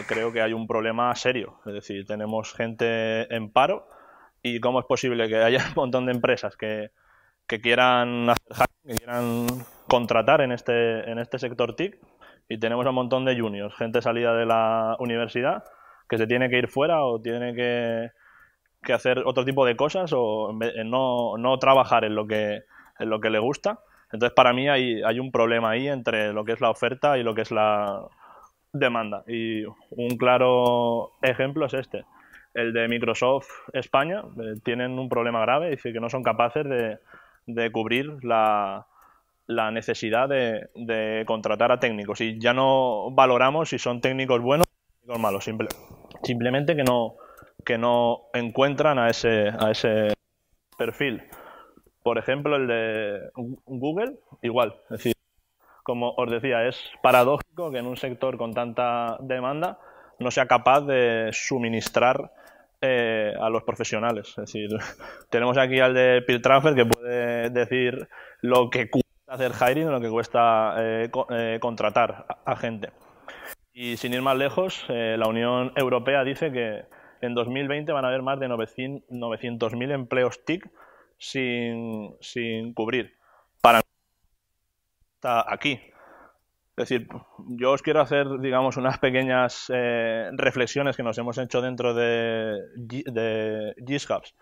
Creo que hay un problema serio. Es decir, tenemos gente en paro y cómo es posible que haya un montón de empresas que quieran hacer hacking, que quieran contratar en este sector TIC, y tenemos un montón de juniors, gente salida de la universidad que se tiene que ir fuera o tiene que hacer otro tipo de cosas o no trabajar en lo que le gusta. Entonces, para mí hay un problema ahí entre lo que es la oferta y lo que es la demanda. Y un claro ejemplo es el de Microsoft España. Tienen un problema grave, dice que no son capaces de cubrir la necesidad de contratar a técnicos, y ya no valoramos si son técnicos buenos o técnicos malos, simplemente que no encuentran a ese perfil. Por ejemplo, el de Google, igual. Es decir, como os decía, es paradójico que en un sector con tanta demanda no sea capaz de suministrar a los profesionales. Es decir, tenemos aquí al de Peer Transfer, que puede decir lo que cuesta hacer hiring, lo que cuesta contratar a gente. Y sin ir más lejos, la Unión Europea dice que en 2020 van a haber más de 900.000 empleos TIC sin cubrir. Para mí está aquí. Es decir, yo os quiero hacer, digamos, unas pequeñas reflexiones que nos hemos hecho dentro de GitHubs.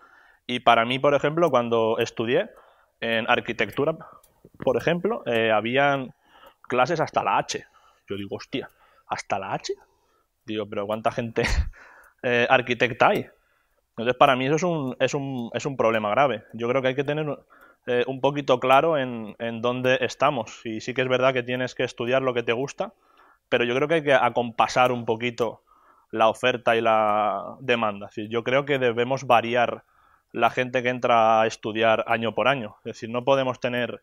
Y para mí, por ejemplo, cuando estudié en arquitectura, por ejemplo, habían clases hasta la H. Yo digo, hostia, ¿hasta la H? Digo, pero ¿cuánta gente arquitecta hay? Entonces, para mí eso es un problema grave. Yo creo que hay que tener un poquito claro en dónde estamos. Y sí que es verdad que tienes que estudiar lo que te gusta, pero yo creo que hay que acompasar un poquito la oferta y la demanda. Es decir, yo creo que debemos variar la gente que entra a estudiar año por año. Es decir, no podemos tener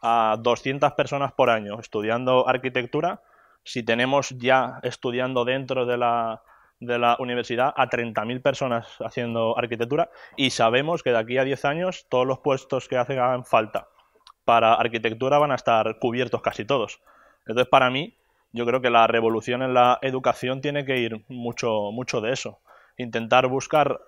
a 200 personas por año estudiando arquitectura si tenemos ya estudiando dentro de la universidad a 30.000 personas haciendo arquitectura, y sabemos que de aquí a 10 años todos los puestos que hagan falta para arquitectura van a estar cubiertos casi todos. Entonces, para mí, yo creo que la revolución en la educación tiene que ir mucho, mucho de eso. Intentar buscar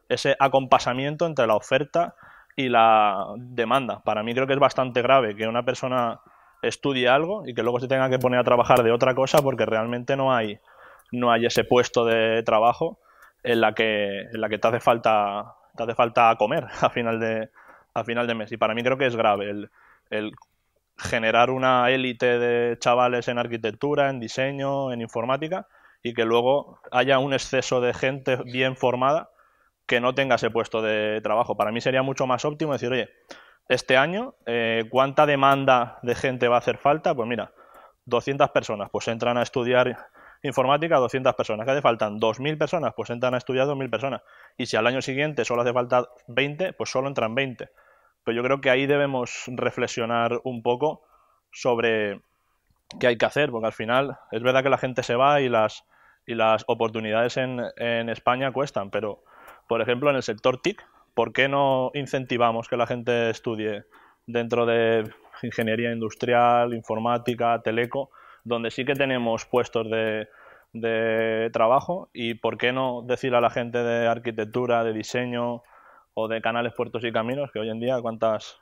ese acompasamiento entre la oferta y la demanda. Para mí creo que es bastante grave que una persona estudie algo y que luego se tenga que poner a trabajar de otra cosa porque realmente no hay ese puesto de trabajo en la que te hace falta comer a final de mes. Y para mí creo que es grave el generar una élite de chavales en arquitectura, en diseño, en informática, y que luego haya un exceso de gente bien formada que no tenga ese puesto de trabajo. Para mí sería mucho más óptimo decir, oye, este año, ¿cuánta demanda de gente va a hacer falta? Pues mira, 200 personas, pues entran a estudiar informática 200 personas. ¿Qué hace faltan? 2.000 personas, pues entran a estudiar 2.000 personas. Y si al año siguiente solo hace falta 20, pues solo entran 20. Pero yo creo que ahí debemos reflexionar un poco sobre qué hay que hacer, porque al final es verdad que la gente se va y las oportunidades en España cuestan, pero, por ejemplo, en el sector TIC, ¿por qué no incentivamos que la gente estudie dentro de ingeniería industrial, informática, teleco, donde sí que tenemos puestos de trabajo? Y ¿por qué no decir a la gente de arquitectura, de diseño o de canales, puertos y caminos, que hoy en día cuántos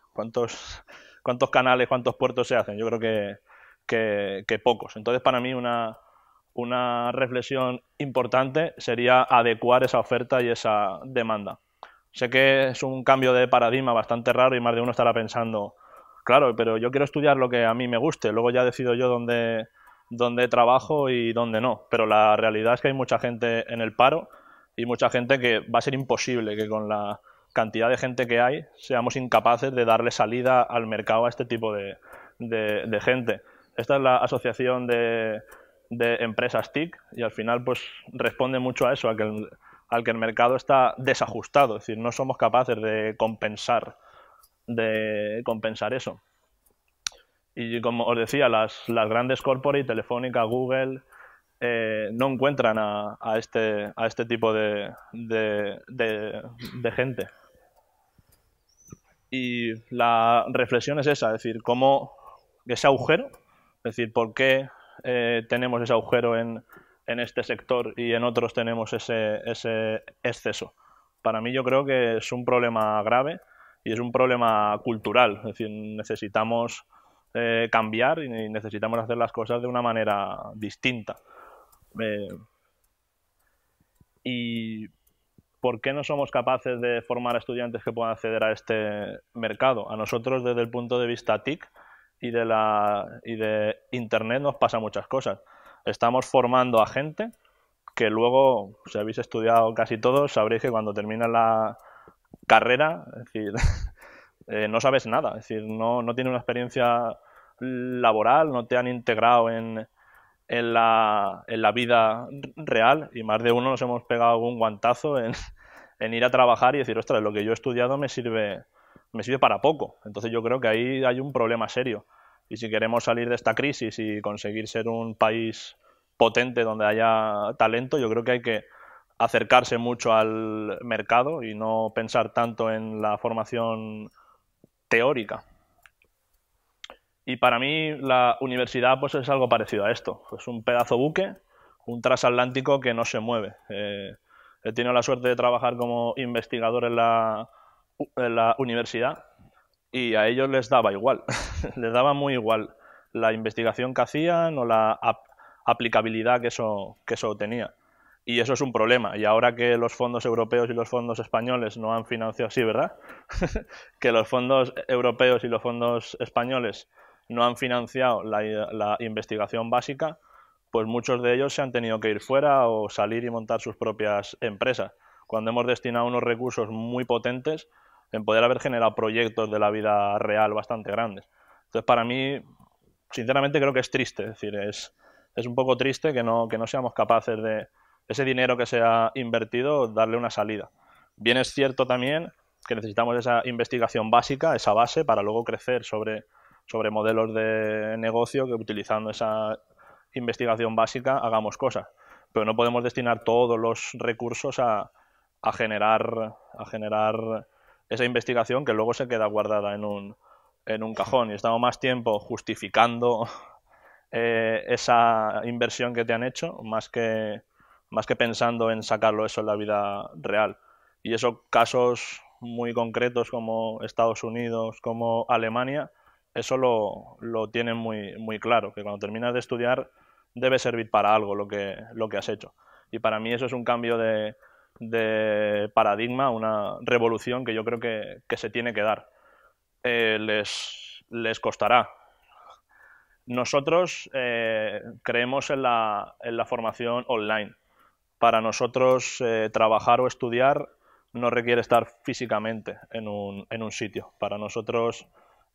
canales, cuántos puertos se hacen? Yo creo que pocos. Entonces, para mí una reflexión importante sería adecuar esa oferta y esa demanda. Sé que es un cambio de paradigma bastante raro y más de uno estará pensando, claro, pero yo quiero estudiar lo que a mí me guste, luego ya decido yo dónde trabajo y dónde no. Pero la realidad es que hay mucha gente en el paro y mucha gente que va a ser imposible que con la cantidad de gente que hay seamos incapaces de darle salida al mercado a este tipo de gente. esta es la asociación de empresas TIC y al final pues responde mucho a eso, al que el mercado está desajustado, es decir, no somos capaces de compensar eso. Y como os decía, las grandes corporate, Telefónica, Google, no encuentran a este tipo de gente. Y la reflexión es esa, es decir, cómo ese agujero, es decir, por qué tenemos ese agujero en este sector y en otros tenemos ese exceso. Para mí yo creo que es un problema grave y es un problema cultural, es decir, necesitamos cambiar y necesitamos hacer las cosas de una manera distinta. ¿Y por qué no somos capaces de formar a estudiantes que puedan acceder a este mercado? A nosotros, desde el punto de vista TIC y de Internet, nos pasa muchas cosas. Estamos formando a gente que luego, si habéis estudiado casi todos, sabréis que cuando termina la carrera, es decir, no sabes nada, es decir, no tienes una experiencia laboral, no te han integrado en la vida real y más de uno nos hemos pegado algún guantazo en ir a trabajar y decir, ostras, lo que yo he estudiado me sirve para poco. Entonces yo creo que ahí hay un problema serio. Y si queremos salir de esta crisis y conseguir ser un país potente donde haya talento, yo creo que hay que acercarse mucho al mercado y no pensar tanto en la formación teórica. Y para mí la universidad pues es algo parecido a esto. Es un pedazo buque, un transatlántico que no se mueve. He tenido la suerte de trabajar como investigador en la universidad y a ellos les daba igual. Les daba muy igual la investigación que hacían o la aplicabilidad que eso tenía. Y eso es un problema. Y ahora que los fondos europeos y los fondos españoles no han financiado, sí, ¿verdad? Que los fondos europeos y los fondos españoles no han financiado la investigación básica, pues muchos de ellos se han tenido que ir fuera o salir y montar sus propias empresas, cuando hemos destinado unos recursos muy potentes en poder haber generado proyectos de la vida real bastante grandes. Entonces, para mí, sinceramente creo que es triste, es decir, es un poco triste que no seamos capaces de ese dinero que se ha invertido darle una salida. Bien es cierto también que necesitamos esa investigación básica, esa base, para luego crecer sobre modelos de negocio que utilizando esa investigación básica hagamos cosas. Pero no podemos destinar todos los recursos a generar esa investigación que luego se queda guardada en un cajón y estamos más tiempo justificando esa inversión que te han hecho más que pensando en sacarlo eso en la vida real. Y esos casos muy concretos como Estados Unidos, como Alemania, eso lo tienen muy claro, que cuando terminas de estudiar debe servir para algo lo que has hecho. Y para mí eso es un cambio de paradigma, una revolución que yo creo que se tiene que dar. Les costará. Nosotros creemos en la formación online. Para nosotros trabajar o estudiar no requiere estar físicamente en un sitio. Para nosotros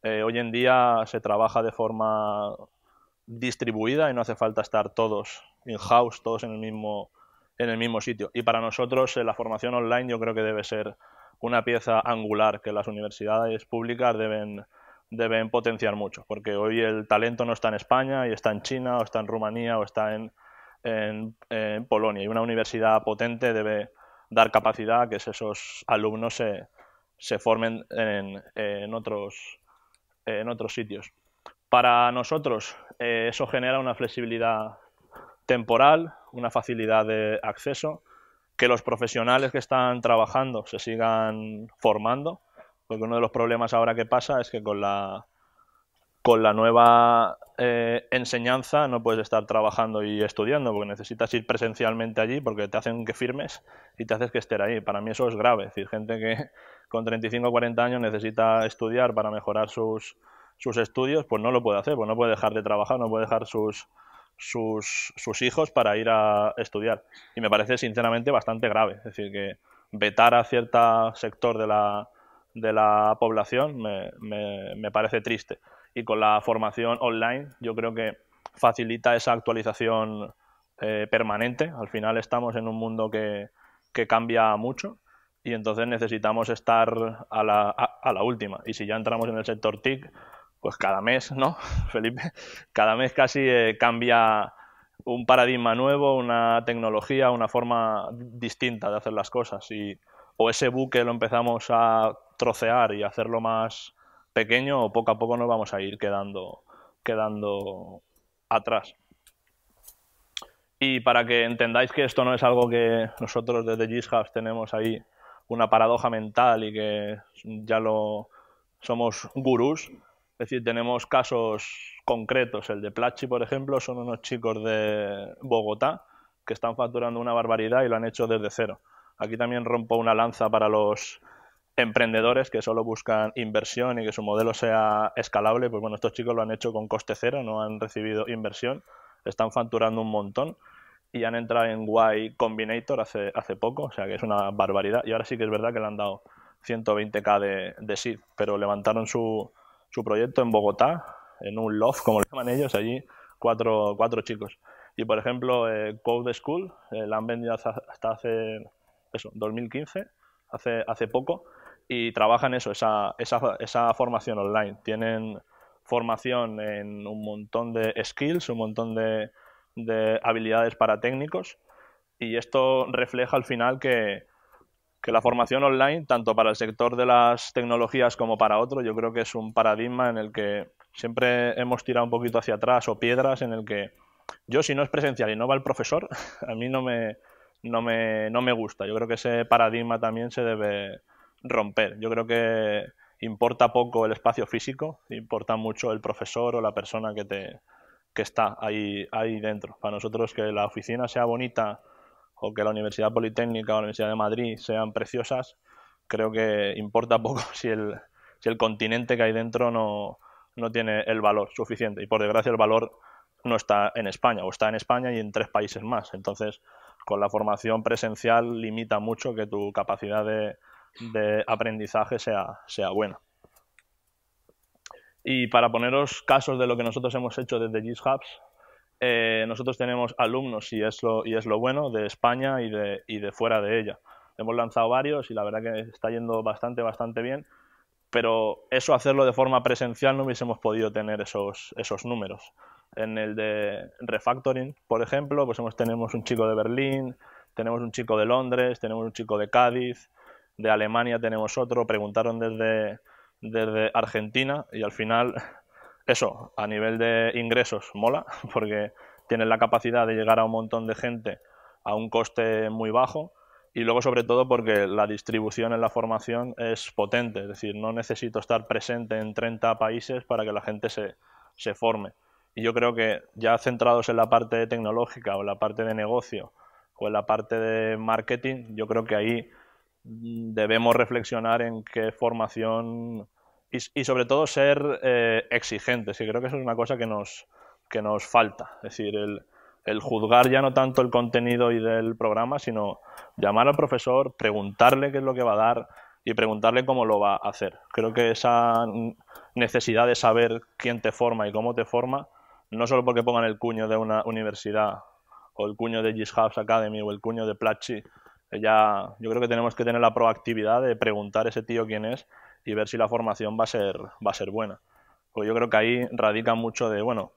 hoy en día se trabaja de forma distribuida y no hace falta estar todos in-house, todos en el mismo sitio. Y para nosotros la formación online yo creo que debe ser una pieza angular que las universidades públicas deben potenciar mucho, porque hoy el talento no está en España y está en China o está en Rumanía o está en Polonia, y una universidad potente debe dar capacidad a que esos alumnos se formen en otros sitios. Para nosotros eso genera una flexibilidad temporal, una facilidad de acceso, que los profesionales que están trabajando se sigan formando, porque uno de los problemas ahora que pasa es que con la nueva enseñanza no puedes estar trabajando y estudiando, porque necesitas ir presencialmente allí porque te hacen que firmes y te haces que estés ahí. Para mí eso es grave, es decir, gente que con 35 o 40 años necesita estudiar para mejorar sus estudios, pues no lo puede hacer, pues no puede dejar de trabajar, no puede dejar sus hijos para ir a estudiar. Y me parece sinceramente bastante grave, es decir, que vetar a cierto sector de la población me parece triste. Y con la formación online yo creo que facilita esa actualización permanente. Al final estamos en un mundo que cambia mucho y entonces necesitamos estar a la última. Y si ya entramos en el sector TIC, pues cada mes, ¿no, Felipe? Cada mes casi cambia un paradigma nuevo, una tecnología, una forma distinta de hacer las cosas. Y o ese buque lo empezamos a trocear y hacerlo más pequeño, o poco a poco nos vamos a ir quedando atrás. Y para que entendáis que esto no es algo que nosotros desde GitHub tenemos ahí una paradoja mental y que ya lo somos gurús, es decir, tenemos casos concretos. El de Platzi, por ejemplo, son unos chicos de Bogotá que están facturando una barbaridad y lo han hecho desde cero. Aquí también rompo una lanza para los emprendedores que solo buscan inversión y que su modelo sea escalable. Pues bueno, estos chicos lo han hecho con coste cero, no han recibido inversión, están facturando un montón y han entrado en Y Combinator hace poco, o sea que es una barbaridad. Y ahora sí que es verdad que le han dado 120.000 de seed, pero levantaron su proyecto en Bogotá, en un loft, como le llaman ellos, allí cuatro chicos. Y por ejemplo, Code School la han vendido hasta hace 2015, hace poco, y trabajan esa formación online. Tienen formación en un montón de skills, un montón de habilidades para técnicos, y esto refleja al final que la formación online, tanto para el sector de las tecnologías como para otro, yo creo que es un paradigma en el que siempre hemos tirado un poquito hacia atrás, o piedras en el que yo, si no es presencial y no va el profesor, a mí no me gusta. Yo creo que ese paradigma también se debe romper. Yo creo que importa poco el espacio físico, importa mucho el profesor o la persona que está ahí dentro. Para nosotros, que la oficina sea bonita o que la Universidad Politécnica o la Universidad de Madrid sean preciosas, creo que importa poco si el continente que hay dentro no tiene el valor suficiente. Y por desgracia el valor no está en España, o está en España y en 3 países más. Entonces, con la formación presencial limita mucho que tu capacidad de aprendizaje sea buena. Y para poneros casos de lo que nosotros hemos hecho desde GitHub, nosotros tenemos alumnos, y es lo bueno, de España y de fuera de ella. Hemos lanzado varios y la verdad que está yendo bastante bien, pero eso, hacerlo de forma presencial, no hubiésemos podido tener esos números. En el de refactoring, por ejemplo, pues tenemos un chico de Berlín, tenemos un chico de Londres, tenemos un chico de Cádiz, de Alemania tenemos otro, preguntaron desde Argentina, y al final eso, a nivel de ingresos, mola, porque tienes la capacidad de llegar a un montón de gente a un coste muy bajo, y luego sobre todo porque la distribución en la formación es potente, es decir, no necesito estar presente en 30 países para que la gente se forme. Y yo creo que ya centrados en la parte tecnológica o en la parte de negocio o en la parte de marketing, yo creo que ahí debemos reflexionar en qué formación y sobre todo ser exigentes, y creo que eso es una cosa que nos falta. Es decir, el juzgar ya no tanto el contenido y del programa, sino llamar al profesor, preguntarle qué es lo que va a dar y preguntarle cómo lo va a hacer. Creo que esa necesidad de saber quién te forma y cómo te forma, no solo porque pongan el cuño de una universidad o el cuño de GitHub Academy o el cuño de Platzi, yo creo que tenemos que tener la proactividad de preguntar a ese tío quién es y ver si la formación va a ser buena. Pues yo creo que ahí radica mucho de, bueno,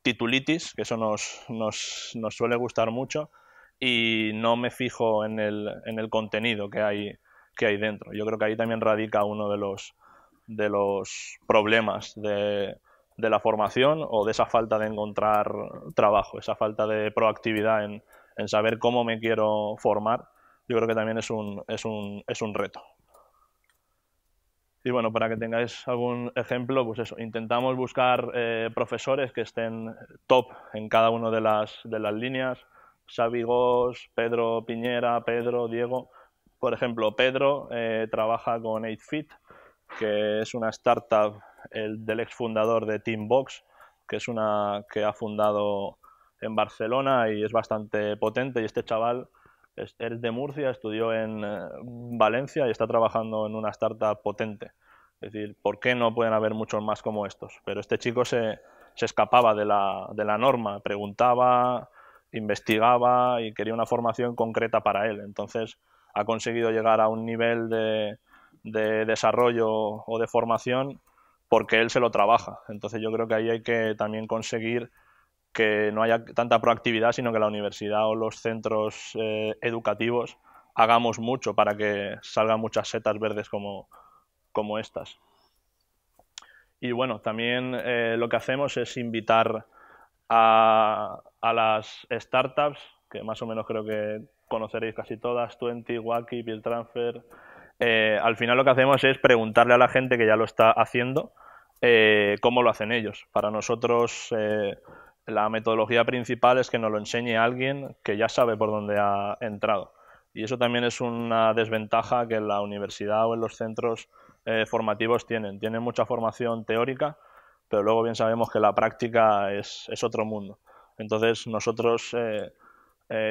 titulitis, que eso nos suele gustar mucho, y no me fijo en el contenido que hay dentro. Yo creo que ahí también radica uno de los problemas de la formación, o de esa falta de encontrar trabajo, esa falta de proactividad en saber cómo me quiero formar. Yo creo que también es un reto. Y bueno, para que tengáis algún ejemplo, pues eso, intentamos buscar profesores que estén top en cada una de las líneas. Xavi Gos, Pedro Piñera, Pedro, Diego. Por ejemplo, Pedro trabaja con 8Fit, que es una startup del exfundador de Teambox, que es una que ha fundado en Barcelona y es bastante potente. Y este chaval es de Murcia, estudió en Valencia y está trabajando en una startup potente. Es decir, ¿por qué no pueden haber muchos más como estos? Pero este chico se escapaba de la norma, preguntaba, investigaba y quería una formación concreta para él. Entonces ha conseguido llegar a un nivel de desarrollo o de formación porque él se lo trabaja. Entonces yo creo que ahí hay que también conseguir que no haya tanta proactividad, sino que la universidad o los centros educativos hagamos mucho para que salgan muchas setas verdes como estas. Y bueno, también lo que hacemos es invitar a las startups, que más o menos creo que conoceréis casi todas, Twenty, Wacky, Build Transfer. Al final lo que hacemos es preguntarle a la gente que ya lo está haciendo cómo lo hacen ellos. Para nosotros la metodología principal es que nos lo enseñe alguien que ya sabe por dónde ha entrado. Y eso también es una desventaja que en la universidad o en los centros formativos tienen. Tienen mucha formación teórica, pero luego bien sabemos que la práctica es otro mundo. Entonces nosotros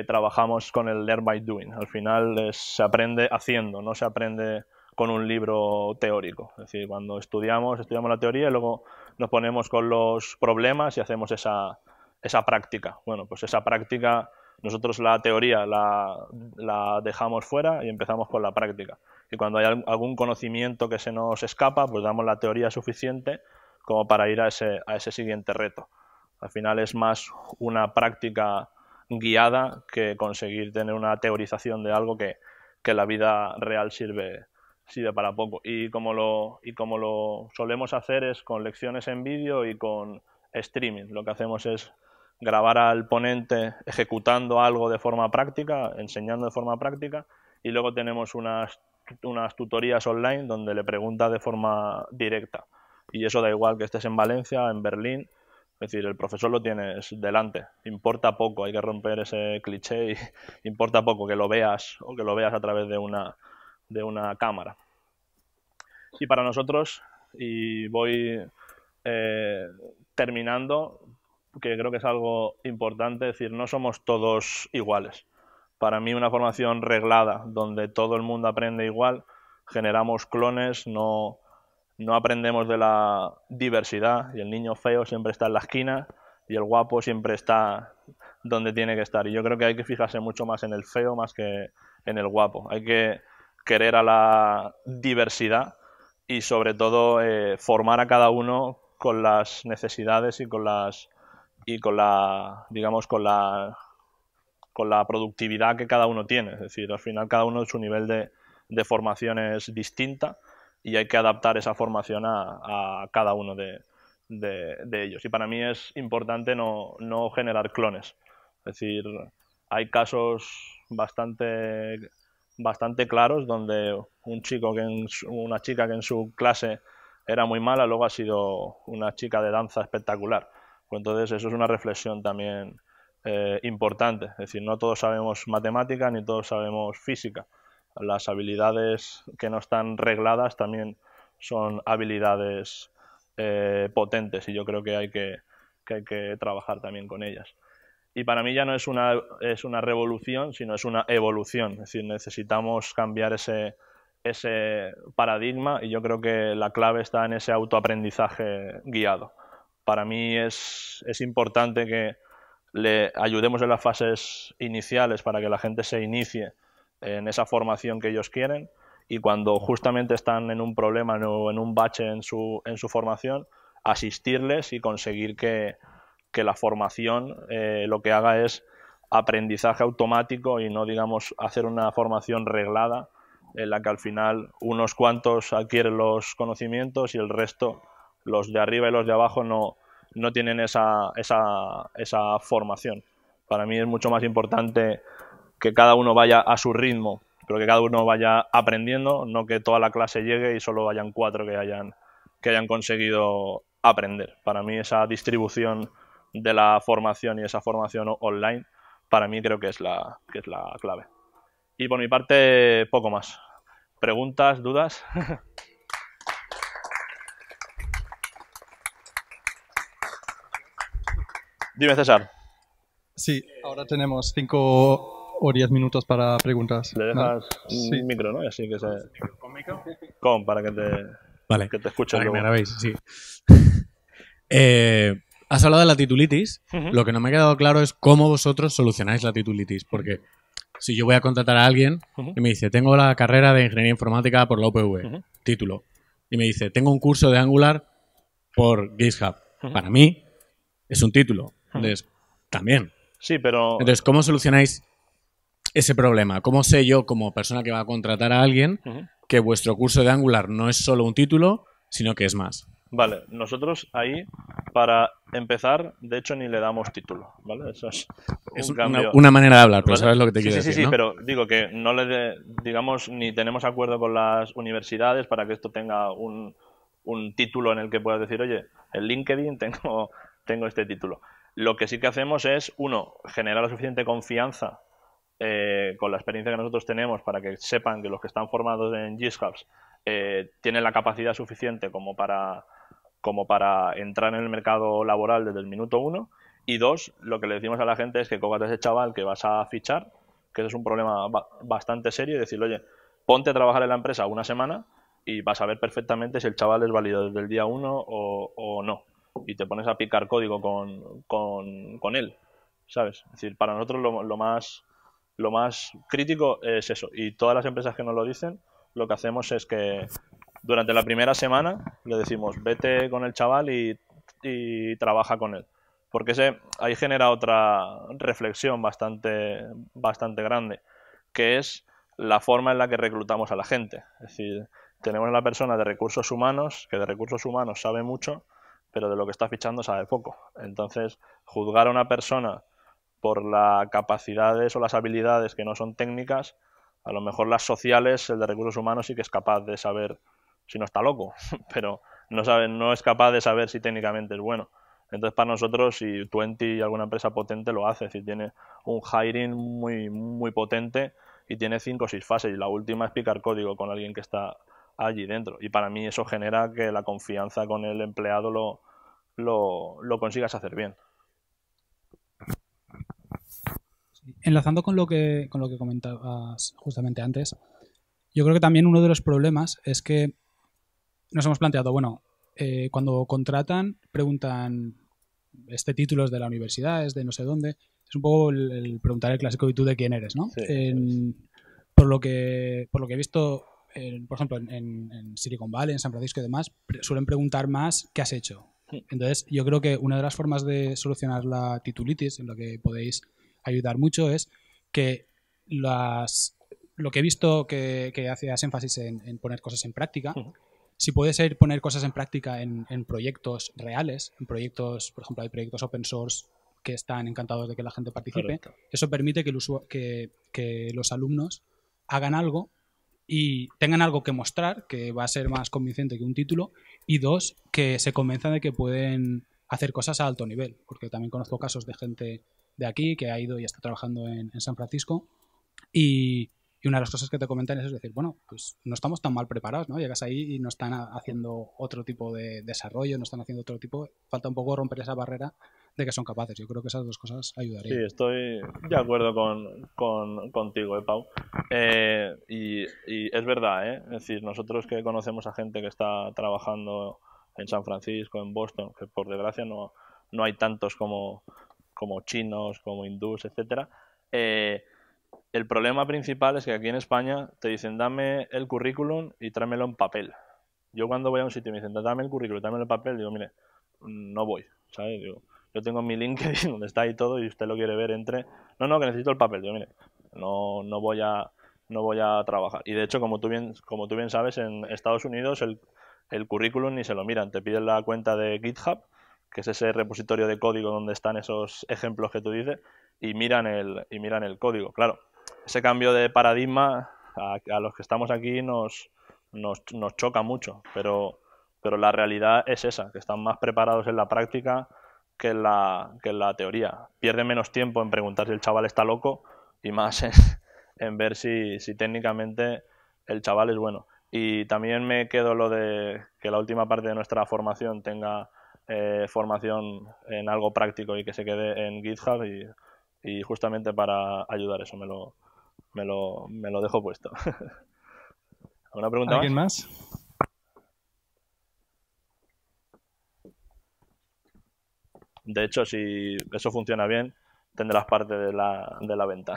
trabajamos con el Learn by Doing. Al final se aprende haciendo, no se aprende con un libro teórico. Es decir, cuando estudiamos la teoría y luego nos ponemos con los problemas y hacemos esa práctica. Bueno, pues esa práctica, nosotros la teoría la dejamos fuera y empezamos con la práctica. Y cuando hay algún conocimiento que se nos escapa, pues damos la teoría suficiente como para ir a ese siguiente reto. Al final es más una práctica guiada que conseguir tener una teorización de algo que en la vida real sirve para poco. Y como lo solemos hacer es con lecciones en vídeo y con streaming. Lo que hacemos es grabar al ponente ejecutando algo de forma práctica, enseñando de forma práctica, y luego tenemos unas tutorías online donde le pregunta de forma directa. Y eso da igual que estés en Valencia, en Berlín, es decir, el profesor lo tienes delante. Importa poco, hay que romper ese cliché y importa poco que lo veas o que lo veas a través de una cámara. Y para nosotros, y voy terminando, que creo que es algo importante, es decir, no somos todos iguales. Para mí una formación reglada, donde todo el mundo aprende igual, generamos clones, no aprendemos de la diversidad y el niño feo siempre está en la esquina y el guapo siempre está donde tiene que estar. Y yo creo que hay que fijarse mucho más en el feo más que en el guapo. Hay que querer a la diversidad y sobre todo formar a cada uno con las necesidades y con la productividad que cada uno tiene. Es decir, al final cada uno su nivel de formación es distinta y hay que adaptar esa formación a cada uno de ellos. Y para mí es importante no generar clones. Es decir, hay casos bastante claros donde una chica que en su clase era muy mala, luego ha sido una chica de danza espectacular. Pues entonces eso es una reflexión también importante. Es decir, no todos sabemos matemática ni todos sabemos física. Las habilidades que no están regladas también son habilidades potentes y yo creo que hay que trabajar también con ellas. Y para mí ya no es una revolución, sino es una evolución. Es decir, necesitamos cambiar ese paradigma y yo creo que la clave está en ese autoaprendizaje guiado. Para mí es importante que le ayudemos en las fases iniciales para que la gente se inicie en esa formación que ellos quieren y cuando justamente están en un problema o en un bache en su formación, asistirles y conseguir que la formación lo que haga es aprendizaje automático y no, digamos, hacer una formación reglada en la que al final unos cuantos adquieren los conocimientos y el resto, los de arriba y los de abajo, no tienen esa formación. Para mí es mucho más importante que cada uno vaya a su ritmo, pero que cada uno vaya aprendiendo, no que toda la clase llegue y solo vayan 4 que hayan conseguido aprender. Para mí esa distribución de la formación y esa formación online, para mí creo que es la clave. Y por mi parte, poco más. ¿Preguntas, dudas? Dime, César. Sí, ahora tenemos 5 o 10 minutos para preguntas. Le dejas Sí. un micro, ¿no? Y así que se... ¿Con micro? para que te... Vale. Que te escuchen Para que me luego. grabéis, sí. Has hablado de la titulitis. Lo que no me ha quedado claro es cómo vosotros solucionáis la titulitis. Porque si yo voy a contratar a alguien y me dice, tengo la carrera de Ingeniería Informática por la UPV, título. Y me dice, tengo un curso de Angular por GitHub. Para mí es un título. Entonces, también. Sí, pero... Entonces, ¿cómo solucionáis ese problema? ¿Cómo sé yo, como persona que va a contratar a alguien, que vuestro curso de Angular no es solo un título, sino que es más? Vale, nosotros ahí, para empezar, de hecho ni le damos título, ¿vale? Eso es Es un cambio. una manera de hablar, pero ¿Vale? sabes lo que te Sí, quiero sí, decir, sí, ¿no? pero digo que no digamos, ni tenemos acuerdo con las universidades para que esto tenga un título en el que puedas decir, oye, en LinkedIn tengo este título. Lo que sí que hacemos es, uno, generar la suficiente confianza con la experiencia que nosotros tenemos para que sepan que los que están formados en GitHubs tienen la capacidad suficiente como para entrar en el mercado laboral desde el minuto uno. Y dos, lo que le decimos a la gente es que cojas a ese chaval que vas a fichar, que eso es un problema bastante serio, y decirle, oye, ponte a trabajar en la empresa una semana y vas a ver perfectamente si el chaval es válido desde el día uno o no. Y te pones a picar código con él, ¿sabes? Es decir, para nosotros lo más crítico es eso. Y todas las empresas que nos lo dicen, lo que hacemos es que durante la primera semana le decimos, vete con el chaval y trabaja con él. Porque ahí genera otra reflexión bastante grande, que es la forma en la que reclutamos a la gente. Es decir, tenemos a la persona de recursos humanos, que de recursos humanos sabe mucho, pero de lo que está fichando sabe poco. Entonces, juzgar a una persona por las capacidades o las habilidades que no son técnicas, a lo mejor las sociales, el de recursos humanos sí que es capaz de saber si no está loco, pero no es capaz de saber si técnicamente es bueno. Entonces, para nosotros, si Twenty y alguna empresa potente lo hace, si tiene un hiring muy potente y tiene 5 o 6 fases, y la última es picar código con alguien que está allí dentro. Y para mí eso genera que la confianza con el empleado lo consigas hacer bien. Enlazando con lo que comentabas justamente antes, yo creo que también uno de los problemas es que nos hemos planteado, bueno, cuando contratan, preguntan, este título es de la universidad, es de no sé dónde. Es un poco el preguntar el clásico, ¿y tú de quién eres? ¿No? Sí, por lo que he visto, por ejemplo, en Silicon Valley, en San Francisco y demás, suelen preguntar más qué has hecho. Entonces, yo creo que una de las formas de solucionar la titulitis, en lo que podéis ayudar mucho, es que lo que he visto que hacías énfasis en poner cosas en práctica, si puede ser poner cosas en práctica en proyectos reales, en proyectos, por ejemplo, hay proyectos open source que están encantados de que la gente participe. Correcto. Eso permite que los alumnos hagan algo y tengan algo que mostrar, que va a ser más convincente que un título, y dos, que se convenzan de que pueden hacer cosas a alto nivel, porque también conozco casos de gente de aquí que ha ido y está trabajando en San Francisco y una de las cosas que te comentan es decir, bueno, pues no estamos tan mal preparados, ¿no? Llegas ahí y no están haciendo otro tipo de desarrollo, no están haciendo otro tipo, falta un poco romper esa barrera de que son capaces. Yo creo que esas dos cosas ayudarían. Sí, estoy de acuerdo contigo, Pau. Y es verdad, ¿eh? Es decir, nosotros que conocemos a gente que está trabajando en San Francisco, en Boston, que por desgracia no hay tantos como chinos, como hindús, etcétera. El problema principal es que aquí en España te dicen, dame el currículum y tráemelo en papel. Yo cuando voy a un sitio y me dicen, dame el currículum, tráemelo en papel, digo, mire, no voy, ¿sabes? Digo, yo tengo mi LinkedIn donde está ahí todo y usted lo quiere ver, entre. No, que necesito el papel. Digo, mire, no voy a trabajar. Y de hecho, como tú bien sabes, en Estados Unidos el currículum ni se lo miran. Te piden la cuenta de GitHub, que es ese repositorio de código donde están esos ejemplos que tú dices, y miran el código. Claro, ese cambio de paradigma a los que estamos aquí nos choca mucho, pero la realidad es esa, que están más preparados en la práctica que en la teoría. Pierden menos tiempo en preguntar si el chaval está loco y más en ver si técnicamente el chaval es bueno. Y también me quedo lo de que la última parte de nuestra formación tenga formación en algo práctico y que se quede en GitHub y justamente para ayudar eso me lo dejo puesto. ¿Alguna pregunta ¿Alguien más? más? De hecho, si eso funciona bien, tendrás parte de la venta.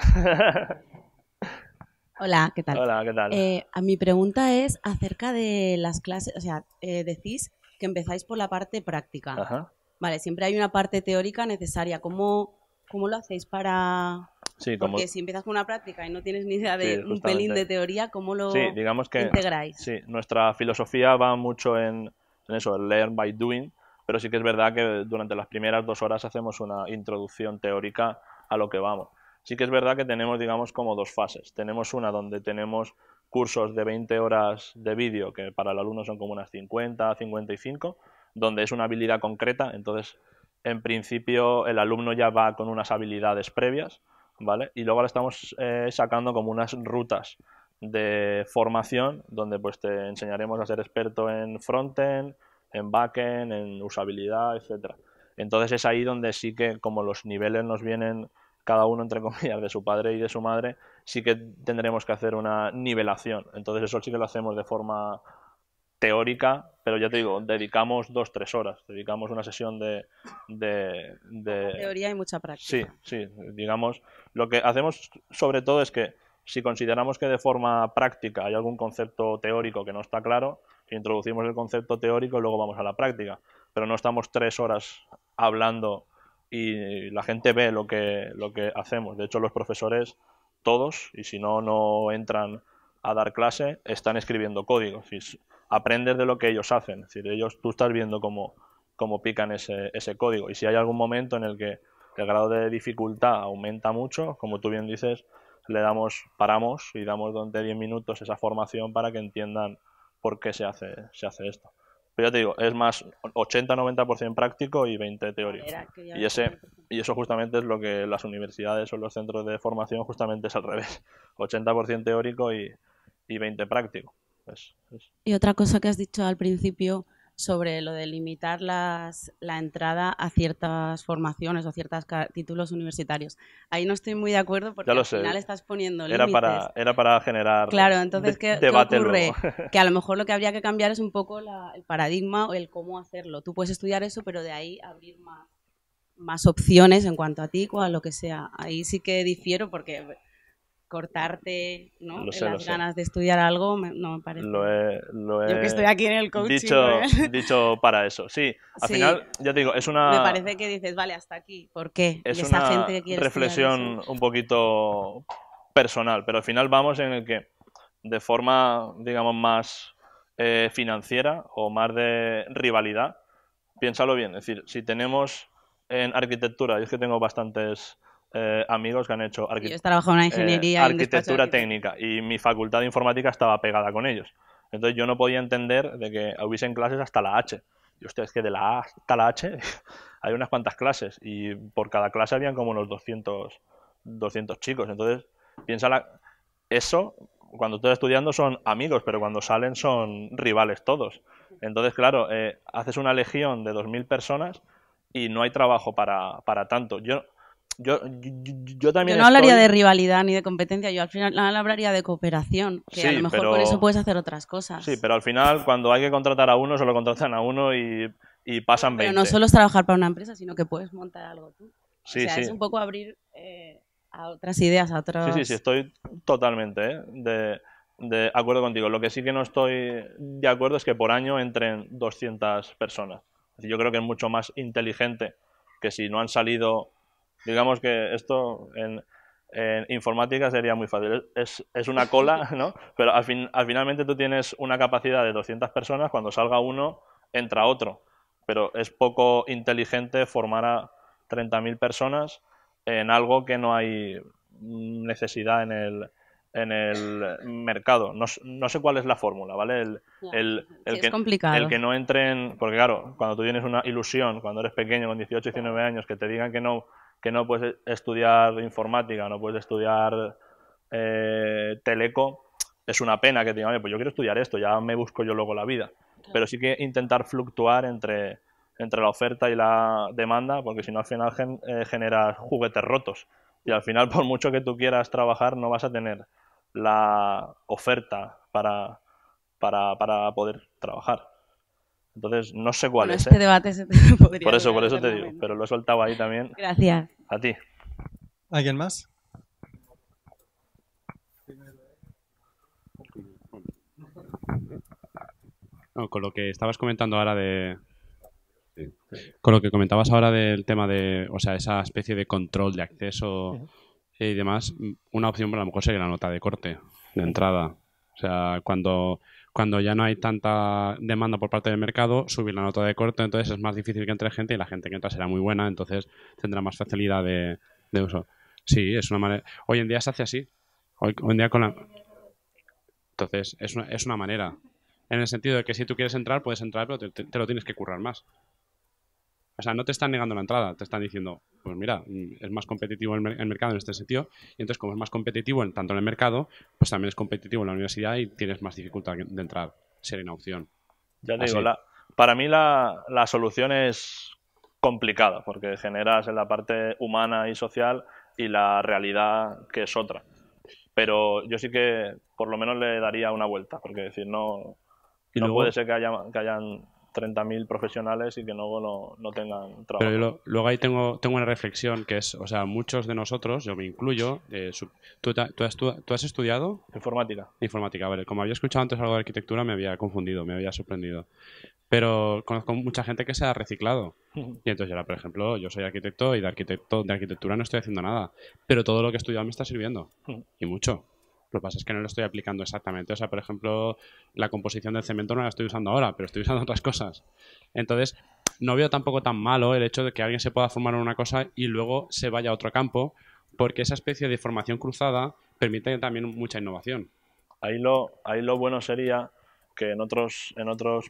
Hola, ¿qué tal? Hola, ¿qué tal? Mi pregunta es acerca de las clases, o sea, decís que empezáis por la parte práctica. Ajá. Vale, siempre hay una parte teórica necesaria. ¿Cómo lo hacéis para...? Sí, Porque si empiezas con una práctica y no tienes ni idea de un pelín de teoría, ¿cómo lo digamos que, integráis? Sí, nuestra filosofía va mucho en eso, el learn by doing, pero sí que es verdad que durante las primeras 2 horas hacemos una introducción teórica a lo que vamos. Sí que es verdad que tenemos, digamos, como 2 fases. Tenemos una donde tenemos cursos de 20 horas de vídeo, que para el alumno son como unas 50, 55, donde es una habilidad concreta. Entonces, en principio, el alumno ya va con unas habilidades previas, ¿vale? Y luego ahora estamos sacando como unas rutas de formación donde pues te enseñaremos a ser experto en frontend, en backend, en usabilidad, etcétera. Entonces es ahí donde sí que como los niveles nos vienen cada uno entre comillas de su padre y de su madre, sí que tendremos que hacer una nivelación. Entonces eso sí que lo hacemos de forma teórica, pero ya te digo, dedicamos 2-3 horas, dedicamos una sesión de teoría y mucha práctica. Sí, digamos, lo que hacemos sobre todo es que si consideramos que de forma práctica hay algún concepto teórico que no está claro, introducimos el concepto teórico y luego vamos a la práctica, pero no estamos 3 horas hablando y la gente ve lo que hacemos. De hecho, los profesores, todos, y si no, no entran a dar clase, están escribiendo código. Aprendes de lo que ellos hacen. Es decir, tú estás viendo cómo pican ese código. Y si hay algún momento en el que el grado de dificultad aumenta mucho, como tú bien dices, paramos y damos durante 10 minutos esa formación para que entiendan por qué se hace esto. Pero ya te digo, es más 80-90% práctico y 20% teórico. Y eso justamente es lo que las universidades o los centros de formación justamente es al revés. 80% teórico y 20% práctico. Y otra cosa que has dicho al principio sobre lo de limitar la entrada a ciertas formaciones o ciertos títulos universitarios. Ahí no estoy muy de acuerdo porque al final estás poniendo límites. Era para generar claro, entonces ¿qué ocurre? Luego. Que a lo mejor lo que habría que cambiar es un poco el paradigma o el cómo hacerlo. Tú puedes estudiar eso, pero de ahí abrir más opciones en cuanto a ti o a lo que sea. Ahí sí que difiero porque cortarte, ¿no? Las ganas de estudiar algo no me parece. Yo que estoy aquí en el coaching. Dicho para eso, sí. Al final, ya te digo, es una... Me parece que dices, vale, hasta aquí. ¿Por qué? Es una gente que quiere reflexión un poquito personal, pero al final vamos en el que de forma, digamos, más financiera o más de rivalidad, piénsalo bien. Es decir, si tenemos en arquitectura, yo es que tengo bastantes... amigos que han hecho yo he trabajado en una ingeniería arquitectura técnica y mi facultad de informática estaba pegada con ellos. Entonces yo no podía entender de que hubiesen clases hasta la H. Y ustedes que de la A hasta la H hay unas cuantas clases y por cada clase habían como unos 200 chicos. Entonces eso, cuando estoy estudiando son amigos, pero cuando salen son rivales todos. Entonces, claro, haces una legión de 2000 personas y no hay trabajo para tanto. Yo también no hablaría de rivalidad ni de competencia, yo al final hablaría de cooperación, que a lo mejor por eso puedes hacer otras cosas. Sí, pero al final cuando hay que contratar a uno, solo contratan a uno y pasan 20. Pero no solo es trabajar para una empresa, sino que puedes montar algo tú. Sí, o sea, es un poco abrir a otras ideas, a otros... Sí, estoy totalmente de acuerdo contigo. Lo que sí que no estoy de acuerdo es que por año entren 200 personas. Es decir, yo creo que es mucho más inteligente que si no han salido... Digamos que esto en informática sería muy fácil. Es una cola, ¿no? Pero finalmente tú tienes una capacidad de 200 personas, cuando salga uno, entra otro. Pero es poco inteligente formar a 30.000 personas en algo que no hay necesidad en el mercado. No sé cuál es la fórmula, ¿vale? Es complicado. El que no entren... Porque claro, cuando tú tienes una ilusión, cuando eres pequeño, con 18, 19 años, que te digan que no puedes estudiar informática, no puedes estudiar teleco, es una pena que te digan, pues yo quiero estudiar esto, ya me busco yo luego la vida. Claro. Pero sí que intentar fluctuar entre la oferta y la demanda, porque si no al final generas juguetes rotos. Y al final, por mucho que tú quieras trabajar, no vas a tener la oferta para poder trabajar. Entonces, no sé cuál Bueno, es, este debate se podría Por eso durar te digo, eternamente. pero lo he soltado ahí también Gracias. a ti. ¿Alguien más? No, con lo que estabas comentando ahora con lo que comentabas ahora del tema de, o sea, esa especie de control de acceso y demás, una opción a lo mejor sería la nota de corte, de entrada. O sea, cuando ya no hay tanta demanda por parte del mercado, subir la nota de corte, entonces es más difícil que entre gente y la gente que entra será muy buena, entonces tendrá más facilidad de uso. Sí, es una manera. Hoy en día se hace así. Hoy en día con la... Entonces, es una manera. En el sentido de que si tú quieres entrar, puedes entrar, pero te lo tienes que currar más. O sea, no te están negando la entrada, te están diciendo, pues mira, es más competitivo el mercado en este sentido, y entonces como es más competitivo tanto en el mercado, pues también es competitivo en la universidad y tienes más dificultad de entrar. Sería una opción. Ya te Así. digo, para mí la solución es complicada, porque generas en la parte humana y social y la realidad que es otra. Pero yo sí que por lo menos le daría una vuelta, porque decir, no luego- puede ser que hayan 30.000 profesionales y que luego no tengan trabajo. Pero luego ahí tengo una reflexión que es, o sea, muchos de nosotros, yo me incluyo, ¿tú has estudiado? Informática. Informática, vale. Como había escuchado antes algo de arquitectura, me había confundido, me había sorprendido. Pero conozco mucha gente que se ha reciclado. Y entonces, ahora, por ejemplo, yo soy arquitecto y de arquitectura no estoy haciendo nada. Pero todo lo que he estudiado me está sirviendo. Y mucho. Lo que pasa es que no lo estoy aplicando exactamente. O sea, por ejemplo, la composición del cemento no la estoy usando ahora, pero estoy usando otras cosas. Entonces, no veo tampoco tan malo el hecho de que alguien se pueda formar en una cosa y luego se vaya a otro campo, porque esa especie de formación cruzada permite también mucha innovación. Ahí lo bueno sería que en otros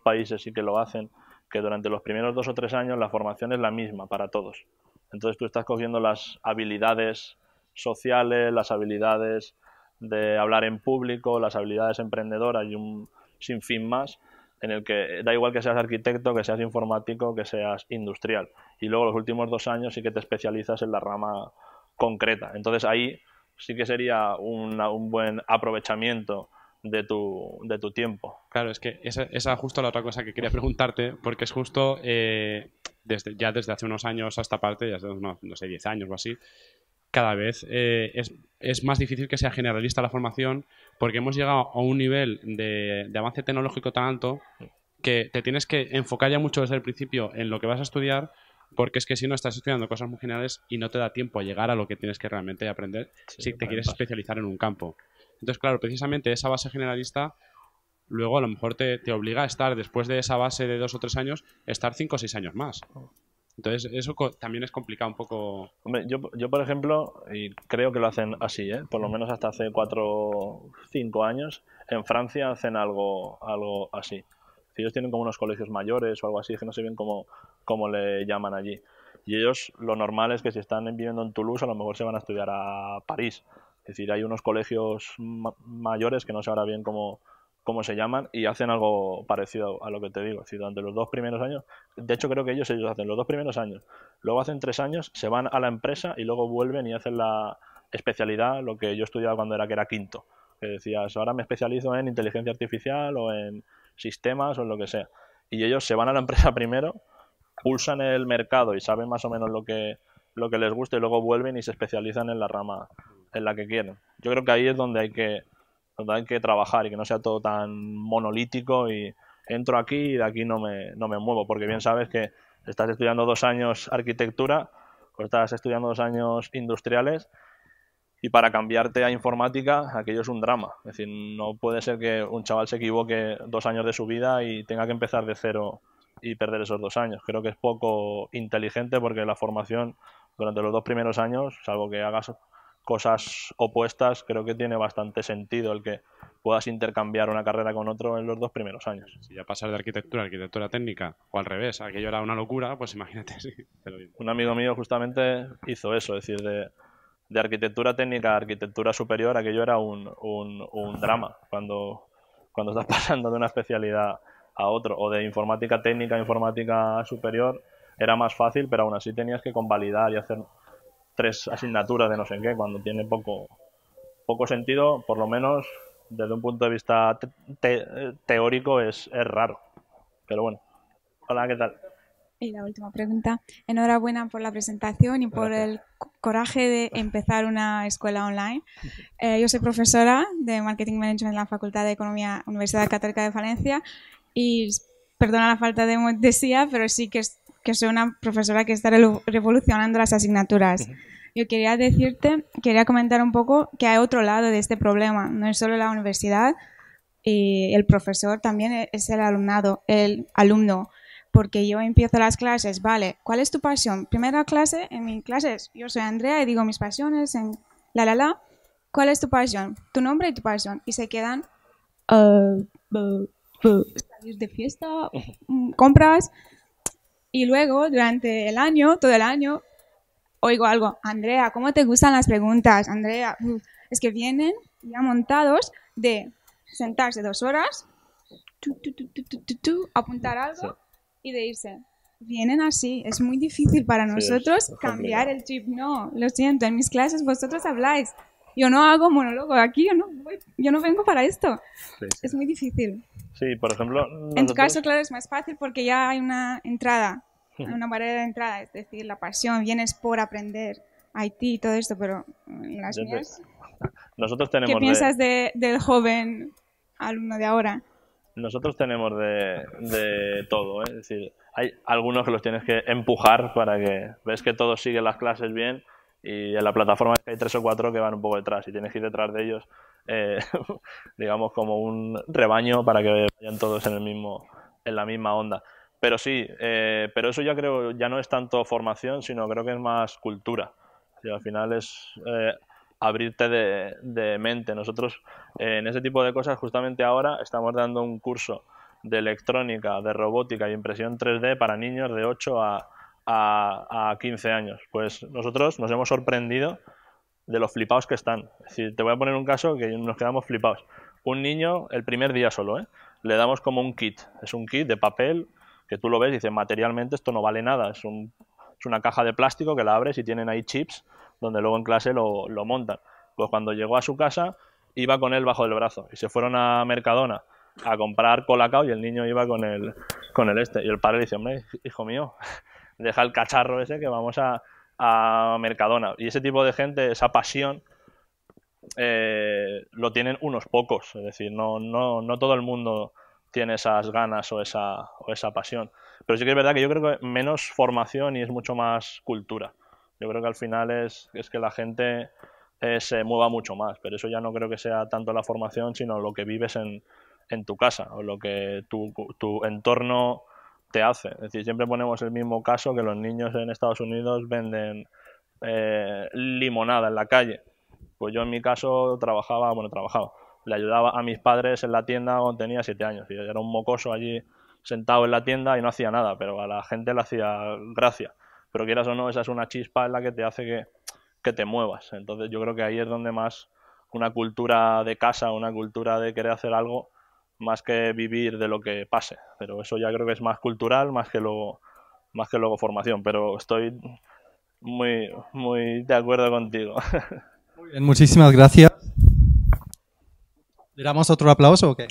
países sí que lo hacen, que durante los primeros 2 o 3 años la formación es la misma para todos. Entonces tú estás cogiendo las habilidades sociales, las habilidades de hablar en público, las habilidades emprendedoras y un sinfín más, en el que da igual que seas arquitecto, que seas informático, que seas industrial. Y luego los últimos 2 años sí que te especializas en la rama concreta. Entonces ahí sí que sería un buen aprovechamiento de tu tiempo. Claro, es que esa justo la otra cosa que quería preguntarte, porque es justo desde hace unos años a esta parte, ya hace unos, no sé, 10 años o así, cada vez es más difícil que sea generalista la formación, porque hemos llegado a un nivel de avance tecnológico tan alto que te tienes que enfocar ya mucho desde el principio en lo que vas a estudiar, porque es que si no estás estudiando cosas muy generales y no te da tiempo a llegar a lo que tienes que realmente aprender si te quieres especializar en un campo. Entonces, claro, precisamente esa base generalista luego a lo mejor te obliga a estar, después de esa base de 2 o 3 años, estar 5 o 6 años más. Entonces, eso también es complicado un poco. Hombre, yo por ejemplo, y creo que lo hacen así, por lo menos hasta hace 4 o 5 años, en Francia hacen algo así. Ellos tienen como unos colegios mayores o algo así, que no sé bien cómo le llaman allí. Y ellos, lo normal es que si están viviendo en Toulouse, a lo mejor se van a estudiar a París. Es decir, hay unos colegios mayores que no sé ahora bien cómo se llaman y hacen algo parecido a lo que te digo. Es decir, durante los 2 primeros años, de hecho creo que ellos hacen los 2 primeros años, luego hacen 3 años, se van a la empresa y luego vuelven y hacen la especialidad, lo que yo estudiaba cuando que era quinto. Que decías, ahora me especializo en inteligencia artificial o en sistemas o en lo que sea. Y ellos se van a la empresa primero, pulsan el mercado y saben más o menos lo que les gusta y luego vuelven y se especializan en la rama en la que quieren. Yo creo que ahí es donde hay que trabajar y que no sea todo tan monolítico y entro aquí y de aquí no me muevo, porque bien sabes que estás estudiando 2 años arquitectura o estás estudiando 2 años industriales y para cambiarte a informática aquello es un drama. Es decir, no puede ser que un chaval se equivoque 2 años de su vida y tenga que empezar de cero y perder esos 2 años. Creo que es poco inteligente porque la formación durante los 2 primeros años, salvo que hagas cosas opuestas, creo que tiene bastante sentido el que puedas intercambiar una carrera con otro en los 2 primeros años. Si ya pasar de arquitectura a arquitectura técnica o al revés, aquello era una locura, pues imagínate. Sí, un amigo mío justamente hizo eso, es decir, de arquitectura técnica a arquitectura superior, aquello era un drama cuando estás pasando de una especialidad a otro, o de informática técnica a informática superior era más fácil, pero aún así tenías que convalidar y hacer 3 asignaturas de no sé qué, cuando tiene poco sentido, por lo menos desde un punto de vista teórico es raro, pero bueno. Hola, ¿qué tal? Y la última pregunta. Enhorabuena por la presentación y por el coraje de empezar una escuela online. Yo soy profesora de Marketing Management en la Facultad de Economía, Universidad Católica de Valencia, y perdona la falta de modestia, pero sí que soy una profesora que está revolucionando las asignaturas. Yo quería comentar un poco que hay otro lado de este problema. No es solo la universidad, y el profesor también es el alumno. Porque yo empiezo las clases, vale, ¿cuál es tu pasión? Primera clase, en mi clase yo soy Andrea y digo mis pasiones en ¿cuál es tu pasión? Tu nombre y tu pasión. Y se quedan salir de fiesta, compras, y luego durante el año, todo el año, oigo algo, Andrea, ¿cómo te gustan las preguntas? Andrea, es que vienen ya montados de sentarse 2 horas, apuntar algo. Sí. Y de irse. Vienen así. Es muy difícil para nosotros cambiar el chip. No, lo siento, en mis clases vosotros habláis. Yo no hago monólogo aquí, yo no vengo para esto. Sí. Es muy difícil. Sí, por ejemplo... En tu caso, claro, es más fácil porque ya hay una entrada, una barrera de entrada, es decir, la pasión, vienes por aprender IT y todo esto, pero las mías... Nosotros tenemos ¿Qué piensas del joven alumno de ahora? Nosotros tenemos de todo, ¿eh? Es decir, hay algunos que los tienes que empujar para que ves que todos siguen las clases bien y en la plataforma hay 3 o 4 que van un poco detrás y tienes que ir detrás de ellos, digamos como un rebaño para que vayan todos en la misma onda. Pero sí, pero eso ya creo ya no es tanto formación, sino creo que es más cultura. O sea, al final es... abrirte de mente. Nosotros en ese tipo de cosas justamente ahora estamos dando un curso de electrónica, de robótica y impresión 3D para niños de 8 a 15 años. Pues nosotros nos hemos sorprendido de los flipados que están. Es decir, te voy a poner un caso que nos quedamos flipados. Un niño, el primer día solo, le damos como un kit. Es un kit de papel que tú lo ves y dices, materialmente esto no vale nada. Es una caja de plástico que la abres y tienen ahí chips donde luego en clase lo montan. Pues cuando llegó a su casa, iba con él bajo el brazo. Y se fueron a Mercadona a comprar Colacao y el niño iba con el Y el padre le dice, hombre, hijo mío, deja el cacharro ese que vamos a Mercadona. Y ese tipo de gente, esa pasión, lo tienen unos pocos. Es decir, no todo el mundo tiene esas ganas o esa pasión. Pero sí que es verdad que yo creo que menos formación y es mucho más cultura. Yo creo que al final es que la gente se mueva mucho más, pero eso ya no creo que sea tanto la formación, sino lo que vives en tu casa o lo que tu entorno te hace. Es decir, siempre ponemos el mismo caso, que los niños en Estados Unidos venden limonada en la calle. Pues yo en mi caso trabajaba, le ayudaba a mis padres en la tienda cuando tenía 7 años. Yo era un mocoso allí sentado en la tienda y no hacía nada, pero a la gente le hacía gracia. Pero quieras o no, esa es una chispa en la que te hace que te muevas. Entonces yo creo que ahí es donde más una cultura de casa, una cultura de querer hacer algo, más que vivir de lo que pase. Pero eso ya creo que es más cultural, más que luego formación. Pero estoy muy, muy de acuerdo contigo. Muy bien, muchísimas gracias. ¿Le damos otro aplauso o qué?